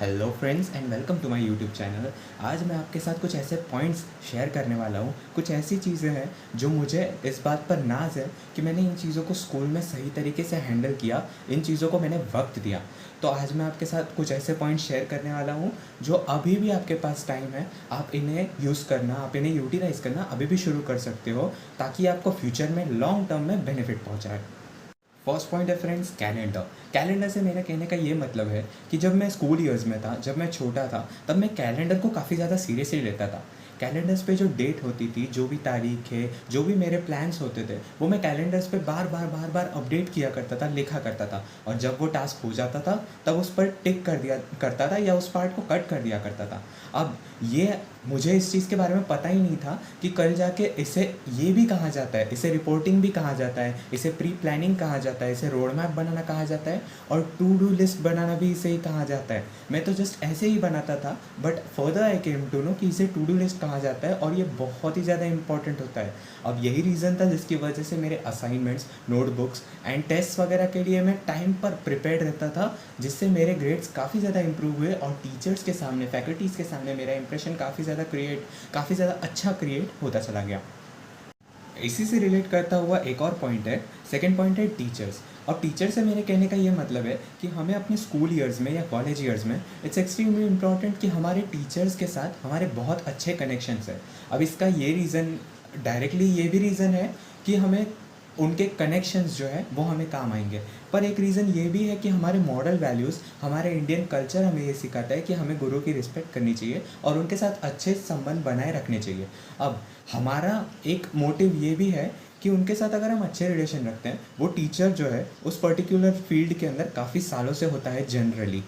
Hello friends and welcome to my YouTube channel. आज मैं आपके साथ कुछ ऐसे पॉइंट्स शेयर करने वाला हूँ। कुछ ऐसी चीज़ें हैं जो मुझे इस बात पर नाज है कि मैंने इन चीज़ों को स्कूल में सही तरीके से हैंडल किया, इन चीज़ों को मैंने वक्त दिया। तो आज मैं आपके साथ कुछ ऐसे पॉइंट्स शेयर करने वाला हूँ जो अभी भी आपके पास टाइम है, आप इन्हें यूज़ करना, आप इन्हें यूटिलाइज़ करना अभी भी शुरू कर सकते हो, ताकि आपको फ्यूचर में लॉन्ग टर्म में बेनिफिट पहुँचाए। फर्स्ट पॉइंट है फ्रेंड्स, कैलेंडर। कैलेंडर से मेरा कहने का ये मतलब है कि जब मैं स्कूल ईयर्स में था, जब मैं छोटा था, तब मैं कैलेंडर को काफ़ी ज़्यादा सीरियसली लेता था। कैलेंडर्स पे जो डेट होती थी, जो भी तारीख है, जो भी मेरे प्लान्स होते थे, वो मैं कैलेंडर्स पे बार बार अपडेट किया करता था, लिखा करता था। और जब वो टास्क हो जाता था तब उस पर टिक कर दिया करता था या उस पार्ट को कट कर दिया करता था। अब ये मुझे इस चीज़ के बारे में पता ही नहीं था कि कल जाके इसे ये भी कहा जाता है, इसे रिपोर्टिंग भी कहा जाता है, इसे प्री प्लानिंग कहा जाता है, इसे रोड मैप बनाना कहा जाता है और टू डू लिस्ट बनाना भी इसे ही कहा जाता है। मैं तो जस्ट ऐसे ही बनाता था, but further I came to know कि इसे टू डू लिस्ट कहा जाता है और ये बहुत ही ज़्यादा इंपॉर्टेंट होता है। अब यही रीज़न था जिसकी वजह से मेरे असाइनमेंट्स, नोटबुक्स एंड टेस्ट वगैरह के लिए मैं टाइम पर प्रिपेयर रहता था, जिससे मेरे ग्रेड्स काफ़ी ज़्यादा इंप्रूव हुए और टीचर्स के सामने, फैकल्टीज़ के सामने मेरा इंप्रेशन काफ़ी ज़्यादा अच्छा क्रिएट होता चला गया। इसी से रिलेट करता हुआ एक और पॉइंट है, सेकंड पॉइंट है टीचर्स। अब टीचर से मेरे कहने का ये मतलब है कि हमें अपने स्कूल ईयर्स में या कॉलेज ईयर्स में इट्स एक्सट्रीमली इम्पॉर्टेंट कि हमारे टीचर्स के साथ हमारे बहुत अच्छे कनेक्शंस हैं। अब इसका ये रीज़न, डायरेक्टली ये भी रीज़न है कि हमें उनके कनेक्शंस जो है वो हमें काम आएंगे, पर एक रीज़न ये भी है कि हमारे मॉरल वैल्यूज़, हमारे इंडियन कल्चर हमें ये सिखाता है कि हमें गुरु की रिस्पेक्ट करनी चाहिए और उनके साथ अच्छे संबंध बनाए रखने चाहिए। अब हमारा एक मोटिव ये भी है कि उनके साथ अगर हम अच्छे रिलेशन रखते हैं, वो टीचर जो है उस पर्टिकुलर फील्ड के अंदर काफ़ी सालों से होता है जनरली।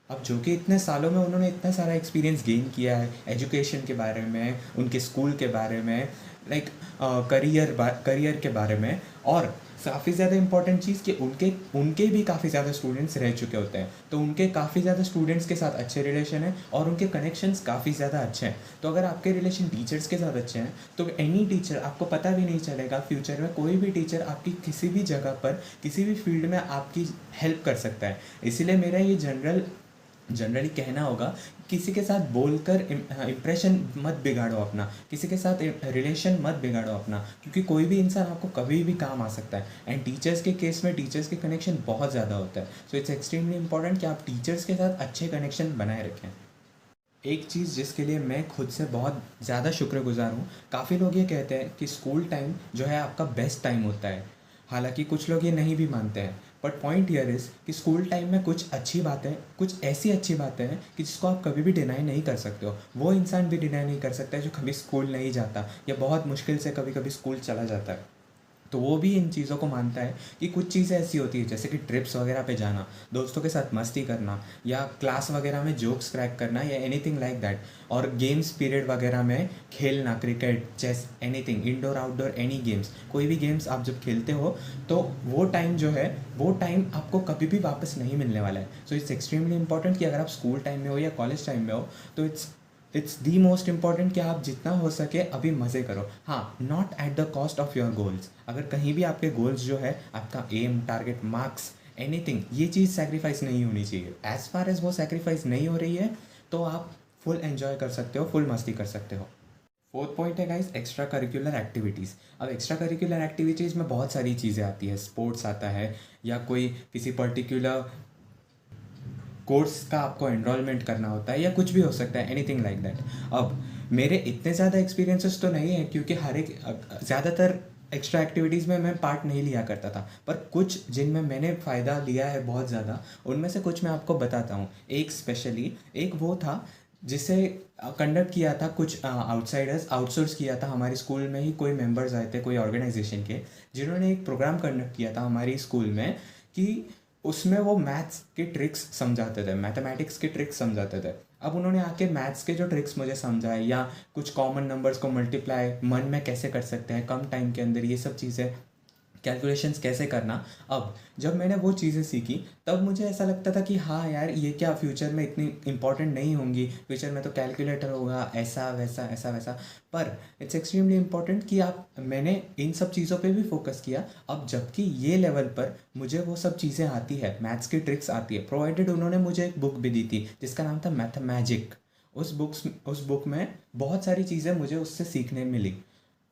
अब जो कि इतने सालों में उन्होंने इतना सारा एक्सपीरियंस गेन किया है एजुकेशन के बारे में, उनके स्कूल के बारे में, लाइक करियर के बारे में। और काफ़ी ज़्यादा इंपॉर्टेंट चीज़ कि उनके उनके भी काफ़ी ज़्यादा स्टूडेंट्स रह चुके होते हैं, तो उनके काफ़ी ज़्यादा स्टूडेंट्स के साथ अच्छे रिलेशन है और उनके कनेक्शंस काफ़ी ज़्यादा अच्छे हैं। तो अगर आपके रिलेशन टीचर्स के साथ अच्छे हैं तो एनी टीचर, आपको पता भी नहीं चलेगा फ्यूचर में कोई भी टीचर आपकी किसी भी जगह पर, किसी भी फील्ड में आपकी हेल्प कर सकता है। इसीलिए मेरा ये जनरली कहना होगा, किसी के साथ बोलकर इम्प्रेशन मत बिगाड़ो अपना, किसी के साथ रिलेशन मत बिगाड़ो अपना, क्योंकि कोई भी इंसान आपको कभी भी काम आ सकता है। एंड टीचर्स के केस में टीचर्स के कनेक्शन बहुत ज़्यादा होता है, सो इट्स एक्सट्रीमली इंपॉर्टेंट कि आप टीचर्स के साथ अच्छे कनेक्शन बनाए रखें। एक चीज़ जिसके लिए मैं खुद से बहुत ज़्यादा शुक्रगुजार हूँ, काफ़ी लोग ये कहते हैं कि स्कूल टाइम जो है आपका बेस्ट टाइम होता है। हालांकि कुछ लोग ये नहीं भी मानते हैं, बट पॉइंट हियर इज़ कि स्कूल टाइम में कुछ अच्छी बातें, कुछ ऐसी अच्छी बातें हैं कि जिसको आप कभी भी डिनाई नहीं कर सकते हो। वो इंसान भी डिनाई नहीं कर सकता है जो कभी स्कूल नहीं जाता या बहुत मुश्किल से कभी कभी स्कूल चला जाता है। तो वो भी इन चीज़ों को मानता है कि कुछ चीज़ें ऐसी होती है, जैसे कि ट्रिप्स वगैरह पे जाना, दोस्तों के साथ मस्ती करना, या क्लास वगैरह में जोक्स क्रैक करना, या एनीथिंग लाइक दैट। और गेम्स पीरियड वगैरह में खेलना, cricket, chess, anything, indoor outdoor any games, कोई भी गेम्स आप जब खेलते हो तो वो टाइम जो है, वो टाइम आपको कभी भी वापस नहीं मिलने वाला है। सो इट्स एक्सट्रीमली इंपॉर्टेंट कि अगर आप स्कूल टाइम में हो या कॉलेज टाइम में हो, तो इट्स दी मोस्ट इम्पॉर्टेंट कि आप जितना हो सके अभी मज़े करो। हाँ, not at the cost of your goals. अगर कहीं भी आपके गोल्स जो है, आपका एम, टारगेट, मार्क्स, एनीथिंग, ये चीज़ सेक्रीफाइस नहीं होनी चाहिए। एज फार एज वो सेक्रीफाइस नहीं हो रही है तो आप फुल एंजॉय कर सकते हो, फुल मस्ती कर सकते हो। फोर्थ पॉइंट है गाइस, एक्स्ट्रा करिकुलर एक्टिविटीज़। अब एक्स्ट्रा करिकुलर एक्टिविटीज़ में बहुत सारी चीज़ें आती है, स्पोर्ट्स आता है, या कोई किसी पर्टिकुलर कोर्स का आपको एनरोलमेंट करना होता है, या कुछ भी हो सकता है, एनीथिंग लाइक दैट। अब मेरे इतने ज़्यादा एक्सपीरियंसेस तो नहीं है, क्योंकि हर एक ज़्यादातर एक्स्ट्रा एक्टिविटीज़ में मैं पार्ट नहीं लिया करता था, पर कुछ जिनमें मैंने फ़ायदा लिया है बहुत ज़्यादा, उनमें से कुछ मैं आपको बताता हूँ। एक स्पेशली, एक वो था जिसे कंडक्ट किया था कुछ आउटसाइडर्स, आउटसोर्स किया था। हमारे स्कूल में ही कोई मेंबर्स आए थे, कोई ऑर्गेनाइजेशन के, जिन्होंने एक प्रोग्राम कंडक्ट किया था हमारी स्कूल में, कि उसमें वो मैथ्स के ट्रिक्स समझाते थे, मैथमेटिक्स के ट्रिक्स समझाते थे। अब उन्होंने आके मैथ्स के जो ट्रिक्स मुझे समझाए, या कुछ कॉमन नंबर्स को मल्टीप्लाई मन में कैसे कर सकते हैं कम टाइम के अंदर, ये सब चीज़ें कैलकुलेशंस कैसे करना। अब जब मैंने वो चीज़ें सीखी तब मुझे ऐसा लगता था कि हाँ यार, ये क्या फ्यूचर में इतनी इंपॉर्टेंट नहीं होंगी, फ्यूचर में तो कैलकुलेटर होगा, ऐसा वैसा ऐसा वैसा। पर इट्स एक्सट्रीमली इम्पॉर्टेंट कि आप मैंने इन सब चीज़ों पे भी फोकस किया। अब जबकि ये लेवल पर मुझे वो सब चीज़ें आती है, मैथ्स की ट्रिक्स आती है, प्रोवाइडेड उन्होंने मुझे एक बुक भी दी थी जिसका नाम था मैथमैजिक। उस बुक में बहुत सारी चीज़ें मुझे उससे सीखने मिली,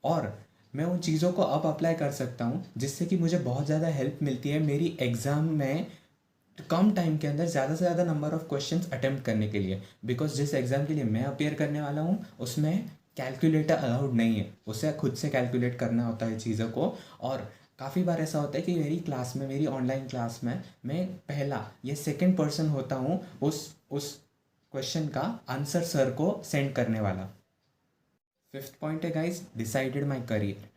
और मैं उन चीज़ों को अब अप्लाई कर सकता हूँ, जिससे कि मुझे बहुत ज़्यादा हेल्प मिलती है मेरी एग्ज़ाम में कम टाइम के अंदर ज़्यादा से ज़्यादा नंबर ऑफ़ क्वेश्चंस अटेम्प्ट करने के लिए। बिकॉज जिस एग्ज़ाम के लिए मैं अपियर करने वाला हूँ उसमें कैलकुलेटर अलाउड नहीं है, उसे खुद से कैलकुलेट करना होता है चीज़ों को। और काफ़ी बार ऐसा होता है कि मेरी क्लास में, मेरी ऑनलाइन क्लास में मैं पहला या सेकंड पर्सन होता हूँ उस क्वेश्चन का आंसर सर को सेंड करने वाला। फिफ्थ पॉइंट है गाइस, डिसाइडेड माई करियर।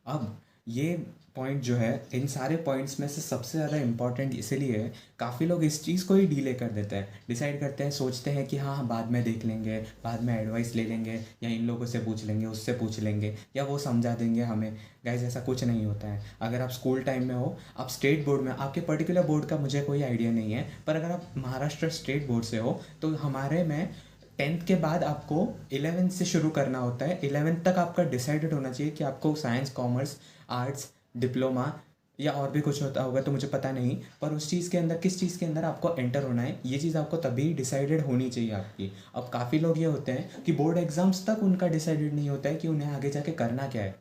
अब ये पॉइंट जो है, इन सारे पॉइंट्स में से सबसे ज़्यादा इम्पॉर्टेंट इसीलिए है, काफ़ी लोग इस चीज़ को ही डीले कर देते हैं, डिसाइड करते हैं, सोचते हैं कि हाँ हाँ बाद में देख लेंगे, बाद में एडवाइस ले लेंगे, या इन लोगों से पूछ लेंगे, उससे पूछ लेंगे, या वो समझा देंगे हमें। गाइस ऐसा कुछ नहीं होता है। अगर आप स्कूल टाइम में हो, आप स्टेट बोर्ड में, आपके पर्टिकुलर बोर्ड का मुझे कोई आइडिया नहीं है, पर अगर आप महाराष्ट्र स्टेट बोर्ड से हो तो हमारे में 10th के बाद आपको 11th से शुरू करना होता है। 11th तक आपका डिसाइडेड होना चाहिए कि आपको साइंस, कॉमर्स, आर्ट्स, डिप्लोमा या और भी कुछ होता होगा तो मुझे पता नहीं, पर उस चीज़ के अंदर, किस चीज़ के अंदर आपको एंटर होना है, ये चीज़ आपको तभी डिसाइडेड होनी चाहिए आपकी। अब काफ़ी लोग ये होते हैं कि बोर्ड एग्जाम्स तक उनका डिसाइडेड नहीं होता है कि उन्हें आगे जाके करना क्या है।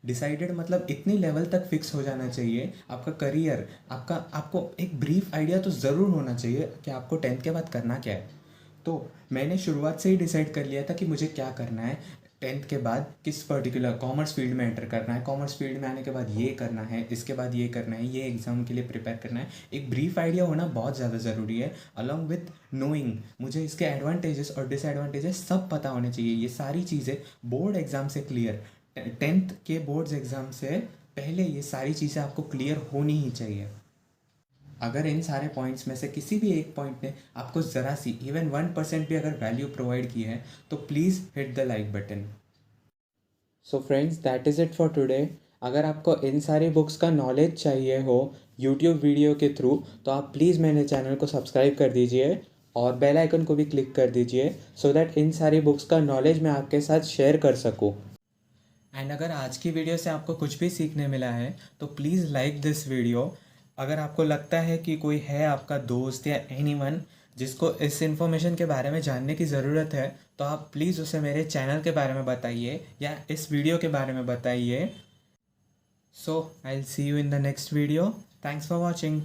डिसाइडेड मतलब इतनी लेवल तक फिक्स हो जाना चाहिए आपका करियर, आपको एक ब्रीफ आइडिया तो ज़रूर होना चाहिए कि आपको 10th के बाद करना क्या है। तो मैंने शुरुआत से ही डिसाइड कर लिया था कि मुझे क्या करना है 10th के बाद, किस पर्टिकुलर कॉमर्स फील्ड में एंटर करना है, कॉमर्स फील्ड में आने के बाद ये करना है, इसके बाद ये करना है, ये एग्ज़ाम के लिए प्रिपेयर करना है। एक ब्रीफ आइडिया होना बहुत ज़्यादा ज़रूरी है, अलॉन्ग विथ नोइंग मुझे इसके एडवांटेजेस और डिसएडवांटेजेस सब पता होने चाहिए। ये सारी चीज़ें बोर्ड एग्ज़ाम से क्लियर, 10th के बोर्ड्स एग्ज़ाम से पहले ये सारी चीज़ें आपको क्लियर होनी ही चाहिए। अगर इन सारे पॉइंट्स में से किसी भी एक पॉइंट ने आपको ज़रा सी, इवन 1% भी अगर वैल्यू प्रोवाइड की है, तो please hit the like button. So friends, that is it for today. अगर आपको इन सारी बुक्स का नॉलेज चाहिए हो यूट्यूब वीडियो के थ्रू, तो आप प्लीज़ मेरे चैनल को सब्सक्राइब कर दीजिए और बेल आइकन को भी क्लिक कर दीजिए, सो दैट इन सारी बुक्स का नॉलेज मैं आपके साथ शेयर कर सकूँ। एंड अगर आज की वीडियो से आपको कुछ भी सीखने मिला है तो प्लीज़ लाइक दिस वीडियो। अगर आपको लगता है कि कोई है आपका दोस्त या एनीवन जिसको इस इन्फॉर्मेशन के बारे में जानने की ज़रूरत है, तो आप प्लीज़ उसे मेरे चैनल के बारे में बताइए या इस वीडियो के बारे में बताइए। So I will see you in the next video. Thanks for watching.